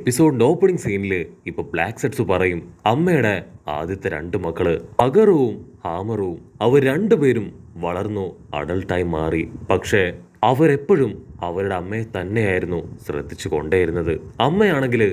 എപ്പിസോഡിന്റെ opening സീനിൽ ഇപ്പൊ black sets പറയും അമ്മയുടെ ആദ്യത്തെ രണ്ട് മക്കള് അഗറുവും ഹാമറും അവർ രണ്ടുപേരും വളർന്നു അഡൾട്ടായി മാറി. പക്ഷേ അവരെപ്പോഴും അവരുടെ അമ്മയെ തന്നെയായിരുന്നു ശ്രദ്ധിച്ചു കൊണ്ടേയിരുന്നത്. അമ്മയാണെങ്കിൽ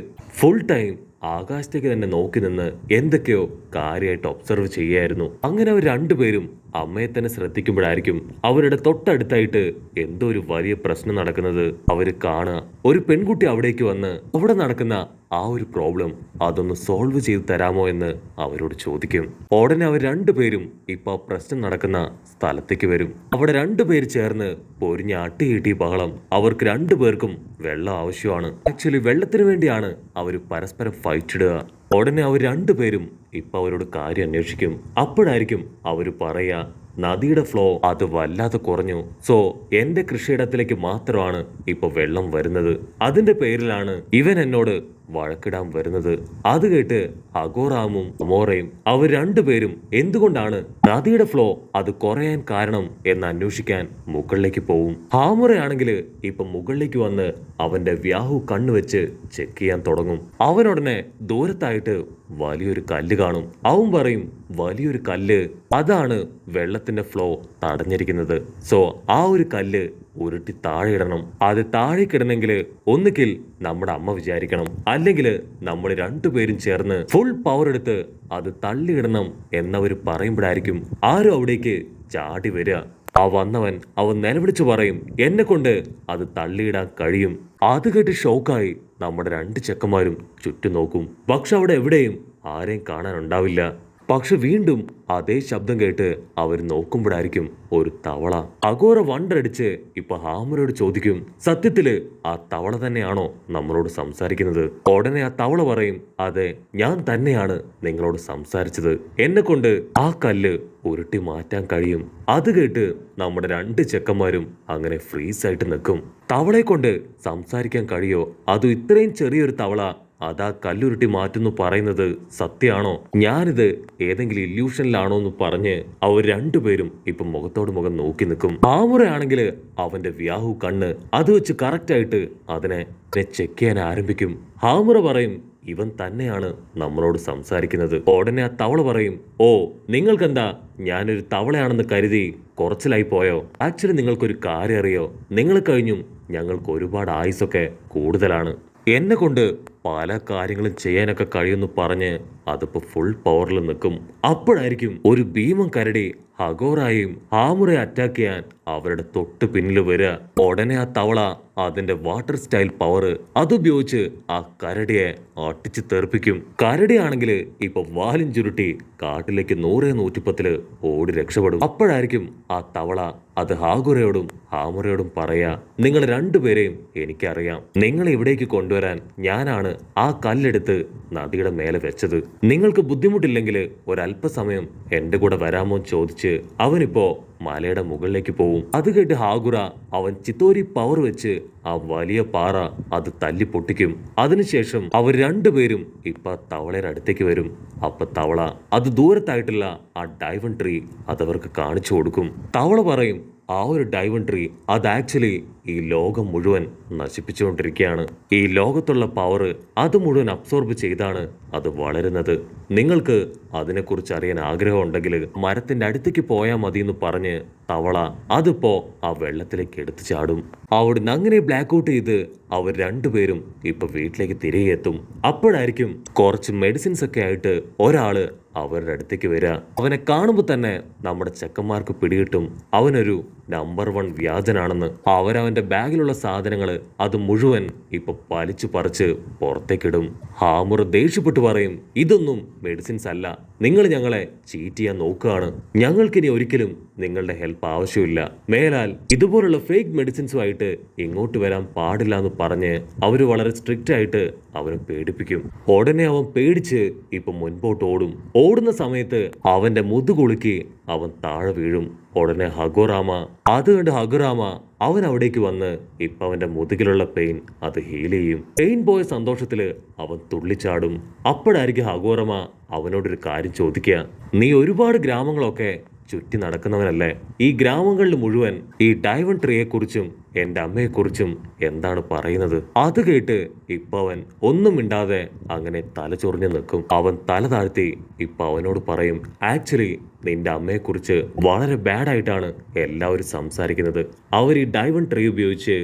ഫുൾ ടൈം ആകാശത്തേക്ക് തന്നെ നോക്കി നിന്ന് എന്തൊക്കെയോ കാര്യമായിട്ട് ഒബ്സർവ് ചെയ്യായിരുന്നു. അങ്ങനെ അവർ രണ്ടുപേരും അമ്മയെ തന്നെ ശ്രദ്ധിക്കുമ്പോഴായിരിക്കും അവരുടെ തൊട്ടടുത്തായിട്ട് എന്തോ ഒരു വലിയ പ്രശ്നം നടക്കുന്നത് അവര് കാണുക. ഒരു പെൺകുട്ടി അവിടേക്ക് വന്ന് അവിടെ നടക്കുന്ന ആ ഒരു പ്രോബ്ലം അതൊന്ന് സോൾവ് ചെയ്ത് തരാമോ എന്ന് അവരോട് ചോദിക്കും. ഉടനെ അവർ രണ്ടുപേരും ഇപ്പൊ പ്രശ്നം നടക്കുന്ന സ്ഥലത്തേക്ക് വരും. അവിടെ രണ്ടുപേര് ചേർന്ന് പൊരിഞ്ഞ അട്ടിയിട്ടി ബഹളം. അവർക്ക് രണ്ടുപേർക്കും വെള്ളം ആവശ്യമാണ്. ആക്ച്വലി വെള്ളത്തിന് വേണ്ടിയാണ് അവർ പരസ്പരം ഫൈറ്റ് ഇടുക. ഉടനെ അവർ രണ്ടുപേരും ഇപ്പൊ അവരോട് കാര്യം അന്വേഷിക്കും. അപ്പോഴായിരിക്കും അവര് പറയാ നദിയുടെ ഫ്ലോ അത് വല്ലാതെ കുറഞ്ഞു. സോ എന്റെ കൃഷിയിടത്തിലേക്ക് മാത്രമാണ് ഇപ്പൊ വെള്ളം വരുന്നത്. അതിന്റെ പേരിലാണ് ഇവൻ എന്നോട് വഴക്കിടാൻ വരുന്നത്. അത് കേട്ട് അഗോറാമും അമോറയും അവർ രണ്ടുപേരും എന്തുകൊണ്ടാണ് നദിയുടെ ഫ്ലോ അത് കുറയാൻ കാരണം എന്ന് അന്വേഷിക്കാൻ മുകളിലേക്ക് പോവും. ഹാമുറയാണെങ്കിൽ ഇപ്പൊ മുകളിലേക്ക് വന്ന് അവന്റെ വ്യാഹു കണ്ണുവെച്ച് ചെക്ക് ചെയ്യാൻ തുടങ്ങും. അവനുടനെ ദൂരത്തായിട്ട് വലിയൊരു കല്ല് കാണും. അവൻ പറയും വലിയൊരു കല്ല് അതാണ് വെള്ളത്തിന്റെ ഫ്ലോ തടഞ്ഞിരിക്കുന്നത്. സോ ആ ഒരു കല്ല് ഉരുട്ടി താഴെ ഇടണം. അത് താഴേക്കിടണമെങ്കിൽ ഒന്നുകിൽ നമ്മുടെ അമ്മ വിചാരിക്കണം, അല്ലെങ്കിൽ നമ്മൾ രണ്ടുപേരും ചേർന്ന് ഫുൾ പവർ എടുത്ത് അത് തള്ളിയിടണം എന്നവർ പറയുമ്പോഴായിരിക്കും ആരും അവിടേക്ക് ചാടി വരിക. ആ വന്നവൻ അവൻ നിലവിളിച്ചു പറയും എന്നെ കൊണ്ട് അത് തള്ളിയിടാൻ കഴിയും. അത് കേട്ട് ഷോക്കായി നമ്മുടെ രണ്ട് ചെക്കന്മാരും ചുറ്റും നോക്കും. പക്ഷെ അവിടെ എവിടെയും ആരെയും കാണാനുണ്ടാവില്ല. പക്ഷെ വീണ്ടും അതേ ശബ്ദം കേട്ട് അവർ നോക്കുമ്പോഴായിരിക്കും ഒരു തവള. അഗോറ വണ്ടടിച്ച് ഇപ്പൊ ഹാമറോട് ചോദിക്കും സത്യത്തില് ആ തവള തന്നെയാണോ നമ്മളോട് സംസാരിക്കുന്നത്? ഉടനെ ആ തവള പറയും അതെ, ഞാൻ തന്നെയാണ് നിങ്ങളോട് സംസാരിച്ചത്. എന്നെ കൊണ്ട് ആ കല്ല് ഉരുട്ടി മാറ്റാൻ കഴിയും. അത് കേട്ട് നമ്മുടെ രണ്ട് ചെക്കന്മാരും അങ്ങനെ ഫ്രീസ് ആയിട്ട് നിൽക്കും. തവളയെ കൊണ്ട് സംസാരിക്കാൻ കഴിയോ? അതും ഇത്രയും ചെറിയൊരു തവള അതാ കല്ലുരുട്ടി മാറ്റുന്നു പറയുന്നത് സത്യമാണോ? ഞാനിത് ഏതെങ്കിലും ഇല്യൂഷനിലാണോ എന്ന് പറഞ്ഞ് അവർ രണ്ടുപേരും ഇപ്പൊ മുഖത്തോട് മുഖം നോക്കി നിൽക്കും. ആമുറയാണെങ്കിൽ അവന്റെ വ്യാഹു കണ്ണ് അത് വെച്ച് കറക്റ്റ് ആയിട്ട് അതിനെ ചെക്ക് ചെയ്യാൻ ആരംഭിക്കും. ഹാമുറ പറയും ഇവൻ തന്നെയാണ് നമ്മളോട് സംസാരിക്കുന്നത്. ഉടനെ ആ തവള പറയും ഓ, നിങ്ങൾക്കെന്താ ഞാനൊരു തവളയാണെന്ന് കരുതി കുറച്ചിലായി പോയോ? ആക്ച്വലി നിങ്ങൾക്കൊരു കാര്യം അറിയോ? നിങ്ങൾ കഴിഞ്ഞും ഞങ്ങൾക്ക് ഒരുപാട് ആയുസൊക്കെ കൂടുതലാണ്. എന്നെ കൊണ്ട് പല കാര്യങ്ങളും ചെയ്യാനൊക്കെ കഴിയുമെന്ന് പറഞ്ഞ് അതിപ്പോ ഫുൾ പവറിൽ നിൽക്കും. അപ്പോഴായിരിക്കും ഒരു ഭീമൻ കരടി ഹഗോറായും ഹാമുറെ അറ്റാക്ക് ചെയ്യാൻ അവരുടെ തൊട്ട് പിന്നിൽ വരിക. ഉടനെ ആ തവള അതിന്റെ വാട്ടർ സ്റ്റൈൽ പവർ അതുപയോഗിച്ച് ആ കരടിയെ അട്ടിച്ച് തെറിപ്പിക്കും. കരടിയാണെങ്കിൽ ഇപ്പൊ വാലും ചുരുട്ടി കാട്ടിലേക്ക് 100-110 ഓടി രക്ഷപ്പെടും. അപ്പോഴായിരിക്കും ആ തവള അത് ഹാഗുറയോടും ഹാമുറയോടും പറയാ നിങ്ങൾ രണ്ടുപേരെയും എനിക്കറിയാം. നിങ്ങളെ ഇവിടേക്ക് കൊണ്ടുവരാൻ ഞാനാണ് ആ കല്ലെടുത്ത് നദിയുടെ മേലെ വെച്ചത്. നിങ്ങൾക്ക് ബുദ്ധിമുട്ടില്ലെങ്കിൽ ഒരല്പസമയം എന്റെ കൂടെ വരാമോ ചോദിച്ച് അവനിപ്പോ മലയുടെ മുകളിലേക്ക് പോവും. അത് കേട്ട് ഹാഗുറ അവൻ ചിത്തോരി പവർ വെച്ച് ആ വലിയ പാറ അത് തല്ലി പൊട്ടിക്കും. അതിനുശേഷം അവർ രണ്ടുപേരും ഇപ്പൊ തവളയുടെ അടുത്തേക്ക് വരും. അപ്പൊ തവള അത് ദൂരത്തായിട്ടുള്ള ആ ഡൈവൺ ട്രീ അതവർക്ക് കാണിച്ചു കൊടുക്കും. തവള പറയും ആ ഒരു ഡൈവൺ ട്രീ അത് ആക്ച്വലി ഈ ലോകം മുഴുവൻ നശിപ്പിച്ചുകൊണ്ടിരിക്കുകയാണ്. ഈ ലോകത്തുള്ള പവർ അത് മുഴുവൻ അബ്സോർബ് ചെയ്താണ് അത് വളരുന്നത്. നിങ്ങൾക്ക് അതിനെക്കുറിച്ച് അറിയാൻ ആഗ്രഹം ഉണ്ടെങ്കിൽ മരത്തിന്റെ അടുത്തേക്ക് പോയാൽ മതി എന്ന് പറഞ്ഞ് തവള അതിപ്പോ ആ വെള്ളത്തിലേക്ക് എടുത്തു ചാടും. അവിടുന്ന് അങ്ങനെ ബ്ലാക്ക് ഔട്ട് ചെയ്ത് അവർ രണ്ടുപേരും ഇപ്പൊ വീട്ടിലേക്ക് തിരികെ എത്തും. അപ്പോഴായിരിക്കും കുറച്ച് മെഡിസിൻസ് ഒക്കെ ആയിട്ട് ഒരാള് അവരുടെ അടുത്തേക്ക് വരിക. അവനെ കാണുമ്പോൾ തന്നെ നമ്മുടെ ചെക്കന്മാർക്ക് പിടികിട്ടും അവനൊരു നമ്പർ 1 വ്യാജനാണെന്ന്. അവരവന്റെ ബാഗിലുള്ള സാധനങ്ങൾ അത് മുഴുവൻ ഇപ്പൊ വലിച്ചു പറിച്ച് പുറത്തേക്കിടും. ഹാമുറ ദേഷ്യപ്പെട്ടു പറയും ഇതൊന്നും മെഡിസിൻസ് അല്ല, നിങ്ങൾ ഞങ്ങളെ ചീറ്റ് ചെയ്യാൻ നോക്കുകയാണ്. ഞങ്ങൾക്കിനി ഒരിക്കലും നിങ്ങളുടെ ഹെൽപ്പ് ആവശ്യമില്ല. മേലാൽ ഇതുപോലുള്ള ഫേക്ക് മെഡിസിൻസുമായിട്ട് ഇങ്ങോട്ട് വരാൻ പാടില്ല എന്ന് പറഞ്ഞ് അവര് വളരെ സ്ട്രിക്റ്റ് ആയിട്ട് അവനെ പേടിപ്പിക്കും. ഉടനെ അവൻ പേടിച്ച് ഇപ്പൊ മുൻപോട്ട് ഓടും. ഓടുന്ന സമയത്ത് അവന്റെ മുതുകുളുക്കി അവൻ താഴെ വീഴും. ഉടനെ ഹഗോറാമ അത് കണ്ട് ഹഗുറാമ അവൻ അവിടേക്ക് വന്ന് ഇപ്പൊ അവന്റെ മുതുകിലുള്ള പെയിൻ അത് ഹീൽ ചെയ്യും. പെയിൻ പോയ സന്തോഷത്തില് അവൻ തുള്ളിച്ചാടും. അപ്പോഴായിരിക്കും ഹഗോറമ അവനോടൊരു കാര്യം ചോദിക്കുക നീ ഒരുപാട് ഗ്രാമങ്ങളൊക്കെ ചുറ്റി നടക്കുന്നവനല്ലേ? ഈ ഗ്രാമങ്ങളിൽ മുഴുവൻ ഈ ഡയമണ്ട് ട്രീയെ കുറിച്ചും എന്റെ അമ്മയെക്കുറിച്ചും എന്താണ് പറയുന്നത്? അത് കേട്ട് ഇപ്പൊ അവൻ ഒന്നും മിണ്ടാതെ അങ്ങനെ തല ചൊറിഞ്ഞു നിൽക്കും. അവൻ തല താഴ്ത്തി ഇപ്പൊ അവനോട് പറയും, ആക്ച്വലി നിന്റെ അമ്മയെക്കുറിച്ച് വളരെ ബാഡായിട്ടാണ് എല്ലാവരും സംസാരിക്കുന്നത്. അവർ ഈ ഡയമണ്ട് ട്രീ ഉപയോഗിച്ച്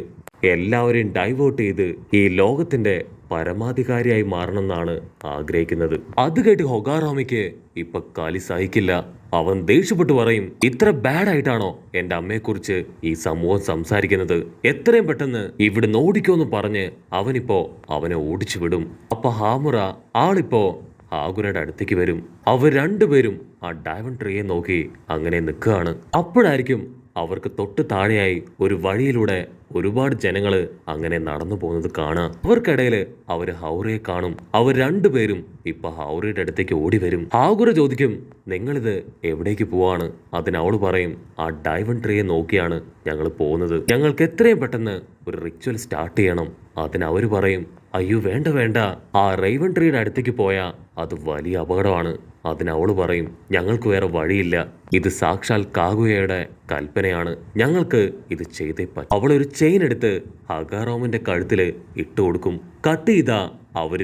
എല്ലാവരെയും ഡൈവേർട്ട് ചെയ്ത് ഈ ലോകത്തിന്റെ പരമാധികാരിയായി മാറണമെന്നാണ് ആഗ്രഹിക്കുന്നത്. അത് കേട്ട് ഹൊഗാറാമിക്ക് ഇപ്പൊ കലി സഹിക്കില്ല. അവൻ ദേഷ്യപ്പെട്ടു പറയും, ഇത്ര ബാഡായിട്ടാണോ എന്റെ അമ്മയെക്കുറിച്ച് ഈ സമൂഹം സംസാരിക്കുന്നത്? എത്രയും പെട്ടെന്ന് ഇവിടെ ഓടിക്കോന്ന് പറഞ്ഞ് അവനിപ്പോ അവനെ ഓടിച്ചു വിടും. അപ്പൊ ഹാമുറ ആളിപ്പോ ഹാഗുരയുടെ അടുത്തേക്ക് വരും. അവർ രണ്ടുപേരും ആ ഡയമണ്ട് ട്രീയെ നോക്കി അങ്ങനെ നിൽക്കുകയാണ്. അപ്പോഴായിരിക്കും അവർക്ക് തൊട്ട് താഴെയായി ഒരു വഴിയിലൂടെ ഒരുപാട് ജനങ്ങള് അങ്ങനെ നടന്നു പോകുന്നത് കാണാം. അവർക്കിടയില് അവര് ഹൗറയെ കാണും. അവർ രണ്ടുപേരും ഇപ്പൊ ഹൗറയുടെ അടുത്തേക്ക് ഓടി വരും. ഹാഗുര ചോദിക്കും, നിങ്ങളിത് എവിടേക്ക് പോവാണ്? അതിന് അവള് പറയും, ആ ഡയമണ്ട് ട്രീയെ നോക്കിയാണ് ഞങ്ങൾ പോകുന്നത്. ഞങ്ങൾക്ക് എത്രയും പെട്ടെന്ന് ഒരു റിച്വൽ സ്റ്റാർട്ട് ചെയ്യണം. അതിന് അവര് പറയും, അയ്യോ വേണ്ട വേണ്ട, ആ റേവൺ ട്രീയുടെ അടുത്തേക്ക് പോയാ അത് വലിയ അപകടമാണ്. അതിന് അവള് പറയും, ഞങ്ങൾക്ക് വേറെ വഴിയില്ല, ഇത് സാക്ഷാൽ കാഗുയയുടെ കൽപ്പനയാണ്, ഞങ്ങൾക്ക് ഇത് ചെയ്തേ പറ്റും. അവളൊരു ചെയിൻ എടുത്ത് ഹഗാറോമിന്റെ കഴുത്തില് ഇട്ടു കൊടുക്കും. കട്ട് ചെയ്താ അവർ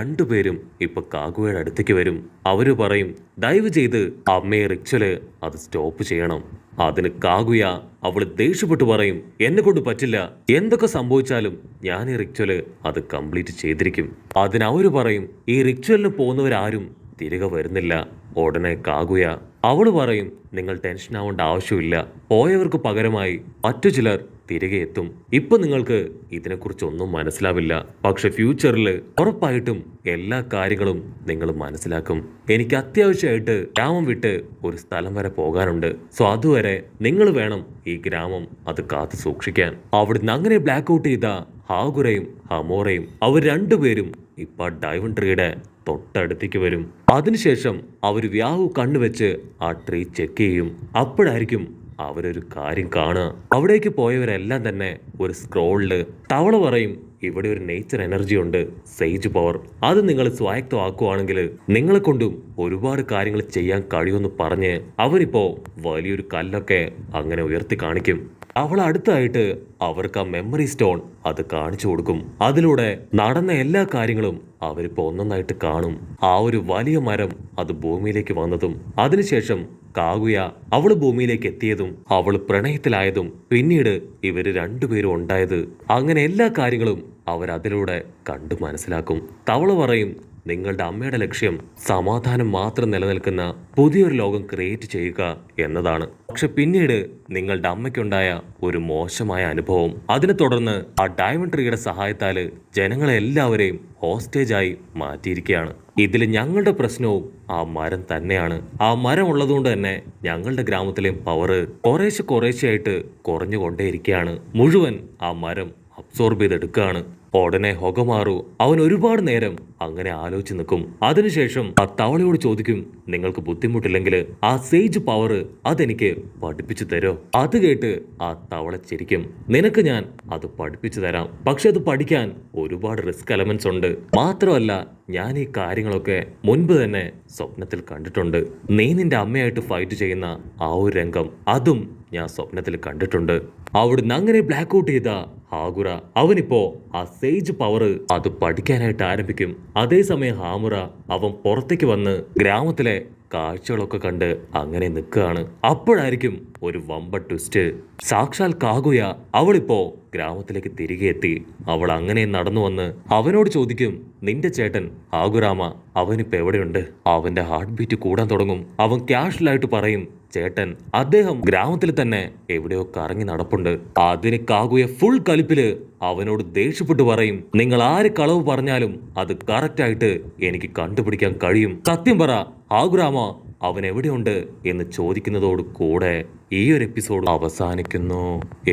രണ്ടുപേരും ഇപ്പൊ കാഗുയയുടെ അടുത്തേക്ക് വരും. അവര് പറയും, ദയവ് ചെയ്ത് അമ്മയെ റിച്വല് അത് സ്റ്റോപ്പ് ചെയ്യണം. അതിന് കാഗുയ അവള് ദേഷ്യപ്പെട്ടു പറയും, എന്നെ കൊണ്ട് പറ്റില്ല, എന്തൊക്കെ സംഭവിച്ചാലും ഞാൻ ഈ റിച്വല് അത് കംപ്ലീറ്റ് ചെയ്തിരിക്കും. അതിന് അവര് പറയും, ഈ റിച്വലിന് പോകുന്നവരാരും തിരികെ വരുന്നില്ല. ഉടനെ കാഗുയ അവള് പറയും, നിങ്ങൾ ടെൻഷൻ ആവേണ്ട ആവശ്യമില്ല, പോയവർക്ക് പകരമായി മറ്റു ചിലർ തിരികെ എത്തും. ഇപ്പൊ നിങ്ങൾക്ക് ഇതിനെക്കുറിച്ച് ഒന്നും മനസ്സിലാവില്ല, പക്ഷെ ഫ്യൂച്ചറിൽ ഉറപ്പായിട്ടും എല്ലാ കാര്യങ്ങളും നിങ്ങൾ മനസ്സിലാക്കും. എനിക്ക് അത്യാവശ്യമായിട്ട് ഗ്രാമം വിട്ട് ഒരു സ്ഥലം വരെ പോകാനുണ്ട്. സോ അതുവരെ നിങ്ങൾ വേണം ഈ ഗ്രാമം അത് കാത്തു സൂക്ഷിക്കാൻ. അവിടുന്ന് അങ്ങനെ ബ്ലാക്ക് ഔട്ട് ചെയ്ത ഹാഗുരയും ഹമോറയും അവർ രണ്ടുപേരും ഇപ്പൊ ഡയമണ്ട് ട്രീയുടെ തൊട്ടടുത്തേക്ക് വരും. അതിനുശേഷം അവർ വ്യാഹു കണ്ണുവെച്ച് ആ ട്രീ ചെക്ക് ചെയ്യും. അപ്പോഴായിരിക്കും അവരൊരു കാര്യം കാണുക. അവിടേക്ക് പോയവരെല്ലാം തന്നെ ഒരു സ്ക്രോളില് തവള പറയും, ഇവിടെ ഒരു നേച്ചർ എനർജി ഉണ്ട്, സേജ് പവർ. അത് നിങ്ങൾ സ്വായത്തമാക്കുവാണെങ്കിൽ നിങ്ങളെ കൊണ്ടും ഒരുപാട് കാര്യങ്ങൾ ചെയ്യാൻ കഴിയുമെന്ന് പറഞ്ഞ് അവരിപ്പോ വലിയൊരു കല്ലൊക്കെ അങ്ങനെ ഉയർത്തി കാണിക്കും. അവൾ അടുത്തായിട്ട് അവർക്ക് ആ മെമ്മറി സ്റ്റോൺ അത് കാണിച്ചു കൊടുക്കും. അതിലൂടെ നടന്ന എല്ലാ കാര്യങ്ങളും അവരിപ്പോ ഒന്നൊന്നായിട്ട് കാണും. ആ ഒരു വലിയ മരം അത് ഭൂമിയിലേക്ക് വന്നതും അതിനുശേഷം കാഗുയ അവള് ഭൂമിയിലേക്ക് എത്തിയതും അവള് പ്രണയത്തിലായതും പിന്നീട് ഇവര് രണ്ടുപേരും ഉണ്ടായത്, അങ്ങനെ എല്ലാ കാര്യങ്ങളും അവരതിലൂടെ കണ്ടു മനസ്സിലാക്കും. തവള പറയും, നിങ്ങളുടെ അമ്മയുടെ ലക്ഷ്യം സമാധാനം മാത്രം നിലനിൽക്കുന്ന പുതിയൊരു ലോകം ക്രിയേറ്റ് ചെയ്യുക എന്നതാണ്. പക്ഷെ പിന്നീട് നിങ്ങളുടെ അമ്മയ്ക്കുണ്ടായ ഒരു മോശമായ അനുഭവം, അതിനെ തുടർന്ന് ആ ഡയമണ്ട് ട്രീയുടെ സഹായത്താല് ജനങ്ങളെ എല്ലാവരെയും ഹോസ്റ്റേജായി മാറ്റിയിരിക്കുകയാണ്. ഇതിൽ ഞങ്ങളുടെ പ്രശ്നവും ആ മരം തന്നെയാണ്. ആ മരം ഉള്ളതുകൊണ്ട് തന്നെ ഞങ്ങളുടെ ഗ്രാമത്തിലെയും പവർ കുറേശ്ശെയായിട്ട് കുറഞ്ഞുകൊണ്ടേയിരിക്കുകയാണ്. മുഴുവൻ ആ മരം അബ്സോർബ് ചെയ്തെടുക്കുകയാണ്. ഉടനെ ഹൊഗമാറു അവൻ ഒരുപാട് നേരം അങ്ങനെ ആലോചിച്ച് നിൽക്കും. അതിനുശേഷം ആ തവളയോട് ചോദിക്കും, നിങ്ങൾക്ക് ബുദ്ധിമുട്ടില്ലെങ്കിൽ ആ സേജ് പവർ അതെനിക്ക് പഠിപ്പിച്ചു തരോ? അത് കേട്ട് ആ തവള ചിരിക്കും, നിനക്ക് ഞാൻ അത് പഠിപ്പിച്ചു തരാം, പക്ഷെ അത് പഠിക്കാൻ ഒരുപാട് റിസ്ക് എലമെന്റ്സ് ഉണ്ട്. മാത്രമല്ല ഞാൻ ഈ കാര്യങ്ങളൊക്കെ മുൻപ് തന്നെ സ്വപ്നത്തിൽ കണ്ടിട്ടുണ്ട്. നീ നിന്റെ അമ്മയായിട്ട് ഫൈറ്റ് ചെയ്യുന്ന ആ ഒരു രംഗം അതും ഞാൻ സ്വപ്നത്തിൽ കണ്ടിട്ടുണ്ട്. അവിടുന്ന് അങ്ങനെ ബ്ലാക്ക് ഔട്ട് ചെയ്ത ഹാഗുറ അവനിപ്പോ ആ സേജ് പവർ അത് പഠിക്കാനായിട്ട് ആരംഭിക്കും. അതേസമയം ഹാമുറ അവൻ പുറത്തേക്ക് വന്ന് ഗ്രാമത്തിലെ കാഴ്ചകളൊക്കെ കണ്ട് അങ്ങനെ നിൽക്കുകയാണ്. അപ്പോഴായിരിക്കും ഒരു വമ്പ ട്വിസ്റ്റ്. സാക്ഷാൽ കാഗുയ അവളിപ്പോ ഗ്രാമത്തിലേക്ക് തിരികെ എത്തി. അവൾ അങ്ങനെ നടന്നു വന്ന് അവനോട് ചോദിക്കും, നിന്റെ ചേട്ടൻ ഹാഗുറാമ അവനിപ്പോ എവിടെയുണ്ട്? അവന്റെ ഹാർട്ട് ബീറ്റ് കൂടാൻ തുടങ്ങും. അവൻ ക്യാഷ്വലായിട്ട് പറയും, ചേട്ടൻ അദ്ദേഹം ഗ്രാമത്തിൽ തന്നെ എവിടെയോ കറങ്ങി നടപ്പുണ്ട്. അതിന് കാഗുയ ഫുൾ കലിപ്പില് അവനോട് ദേഷ്യപ്പെട്ടു പറയും, നിങ്ങൾ ആര് കളവ് പറഞ്ഞാലും അത് കറക്റ്റായിട്ട് എനിക്ക് കണ്ടുപിടിക്കാൻ കഴിയും. സത്യം പറ ഹാഗുറാമ അവൻ എവിടെയുണ്ട് എന്ന് ചോദിക്കുന്നതോട് കൂടെ ഈ ഒരു എപ്പിസോഡ് അവസാനിക്കുന്നു.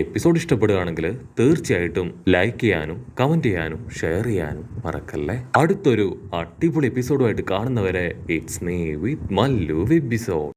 എപ്പിസോഡ് ഇഷ്ടപ്പെടുകയാണെങ്കിൽ തീർച്ചയായിട്ടും ലൈക്ക് ചെയ്യാനും കമന്റ് ചെയ്യാനും ഷെയർ ചെയ്യാനും മറക്കല്ലേ. അടുത്തൊരു അടിപൊളി എപ്പിസോഡുമായിട്ട് കാണുന്നവരെ it's me with Mallu episode.